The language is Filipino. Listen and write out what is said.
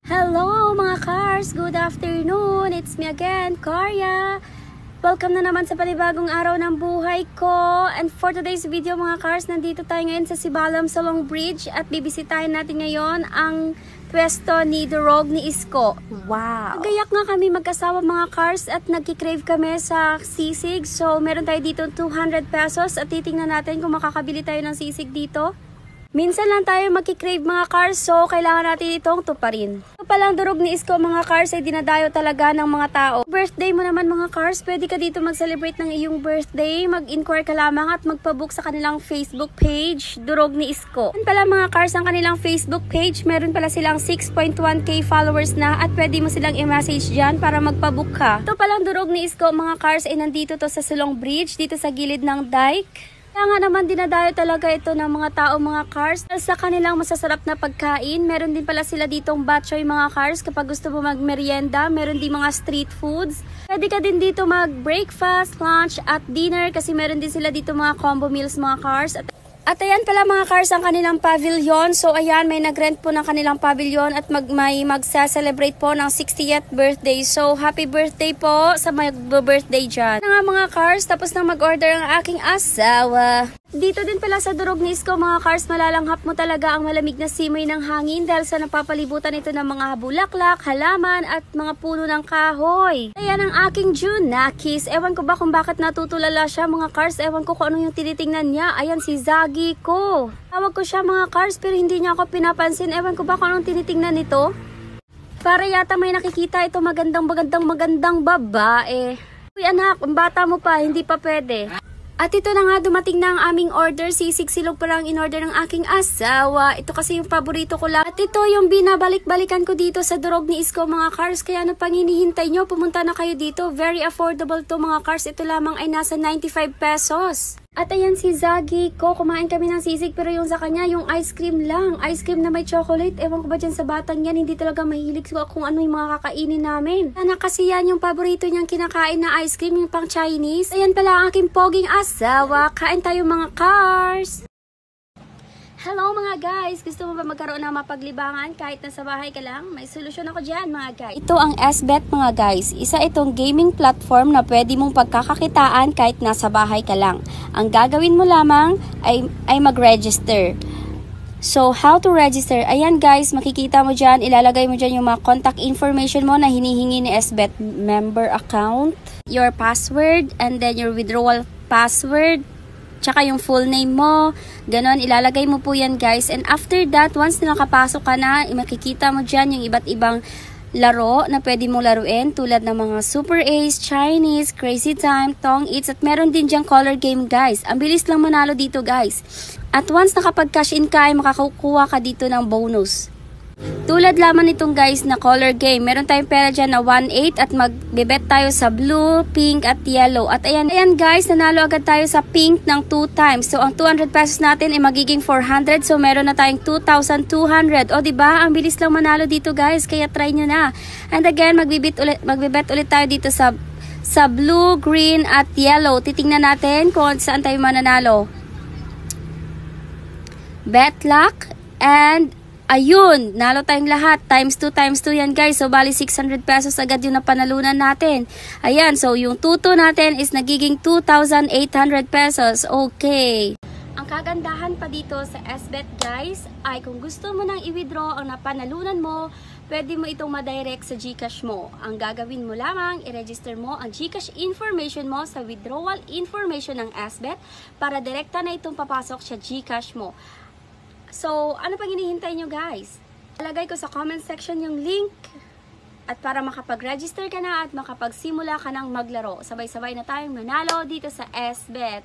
Hello mga cars! Good afternoon! It's me again, Karya! Welcome na naman sa panibagong araw ng buhay ko. And for today's video mga cars, nandito tayo ngayon sa Sibalam Salong Bridge at bibisitahin natin ngayon ang pwesto ni Durog ni Isko. Wow! Nagayak nga kami magkasawa mga cars at nagkikrave kami sa sisig. So meron tayo dito 200 pesos at titingnan natin kung makakabili tayo ng sisig dito. Minsan lang tayo magkikrave mga cars, so kailangan natin itong tuparin. Ito palang Durog ni Isko mga cars ay dinadayo talaga ng mga tao. Birthday mo naman mga cars, pwede ka dito mag-celebrate ng iyong birthday. Mag-inquire ka lamang at magpabook sa kanilang Facebook page, Durog ni Isko. Yan pala mga cars ang kanilang Facebook page, meron pala silang 6.1k followers na at pwede mo silang i-message dyan para magpabook ka. Ito palang Durog ni Isko mga cars ay nandito to sa Salong Bridge, dito sa gilid ng dike. Kaya nga naman dinadayo talaga ito ng mga tao mga cars. Sa kanilang masasarap na pagkain, meron din pala sila ditong batchoy mga cars. Kapag gusto mo magmerienda, meron din mga street foods. Pwede ka din dito mag-breakfast, lunch at dinner kasi meron din sila dito mga combo meals mga cars. At ayan pala mga cars ang kanilang pavilion. So ayan, may nag-rent po ng kanilang pavilion at may magsa-celebrate po ng 60th birthday. So happy birthday po sa mag-birthday dyan. Nga mga cars, tapos na mag-order ang aking asawa. Dito din pala sa Durog ni Isko mga cars, malalanghap mo talaga ang malamig na simoy ng hangin dahil sa napapalibutan ito ng mga bulaklak, halaman at mga puno ng kahoy. Ayan ang aking Junakis. Ewan ko ba kung bakit natutulala siya mga cars. Ewan ko kung ano yung tinitingnan niya. Ayan si Zagi ko. Tawag ko siya mga cars pero hindi niya ako pinapansin. Ewan ko ba kung anong tinitingnan nito. Para yata may nakikita ito magandang babae. Uy anak, bata mo pa, hindi pa pwede. At ito na nga, dumating na ang aming order. Sisig silog pa lang in-order ng aking asawa. Ito kasi yung paborito ko lang. At ito yung binabalik-balikan ko dito sa Durog ni Isko mga cars. Kaya ano pang hinihintay nyo? Pumunta na kayo dito. Very affordable to mga cars. Ito lamang ay nasa 95 pesos. At ayan si Zagi ko, kumain kami ng sisig pero yung sa kanya, yung ice cream lang. Ice cream na may chocolate. Ewan ko ba dyan sa batang yan, hindi talaga mahilig ko kung ano yung mga kakainin namin. Sana kasi yan yung paborito niyang kinakain na ice cream, yung pang Chinese. Ayan pala ang aking poging asawa. Kain tayo mga cars! Hello mga guys! Gusto mo ba magkaroon ng mapaglibangan kahit nasa bahay ka lang? May solusyon ako dyan mga guys. Ito ang SBet mga guys. Isa itong gaming platform na pwede mong pagkakakitaan kahit nasa bahay ka lang. Ang gagawin mo lamang ay mag-register. So, how to register? Ayan guys, makikita mo dyan, ilalagay mo dyan yung mga contact information mo na hinihingi ni SBet member account, your password, and then your withdrawal password, tsaka yung full name mo, ganon, ilalagay mo po yan guys. And after that, once na nakapasok ka na, makikita mo dyan yung iba't ibang laro na pwede mong laruin tulad ng mga Super Ace, Chinese, Crazy Time, Tong Eats, at meron din dyang color game guys. Ang bilis lang manalo dito guys. At once nakapag-cash in ka, ay makakukuha ka dito ng bonus. Tulad lamang nitong guys na color game. Meron tayong pera dyan na 1.8 at magbebet tayo sa blue, pink at yellow. At ayan guys, nanalo agad tayo sa pink ng 2 times. So ang 200 pesos natin ay magiging 400. So meron na tayong 2,200. O diba? Ang bilis lang manalo dito guys. Kaya try nyo na. And again, magbebet ulit tayo dito sa blue, green at yellow. Titingnan natin kung saan tayo mananalo. Bet luck and ayun, nalo tayong lahat. Times 2 yan guys. So, bali 600 pesos agad yung napanalunan natin. Ayan, so yung tuto natin is nagiging 2,800 pesos. Okay. Ang kagandahan pa dito sa SBet guys, ay kung gusto mo nang i-withdraw ang napanalunan mo, pwede mo itong ma-direct sa GCash mo. Ang gagawin mo lamang, i-register mo ang GCash information mo sa withdrawal information ng SBet para direkta na itong papasok sa GCash mo. So, ano pang hinihintay nyo guys? Ilagay ko sa comment section yung link at para makapag-register ka na at makapagsimula ka ng maglaro. Sabay-sabay na tayong manalo dito sa SBet.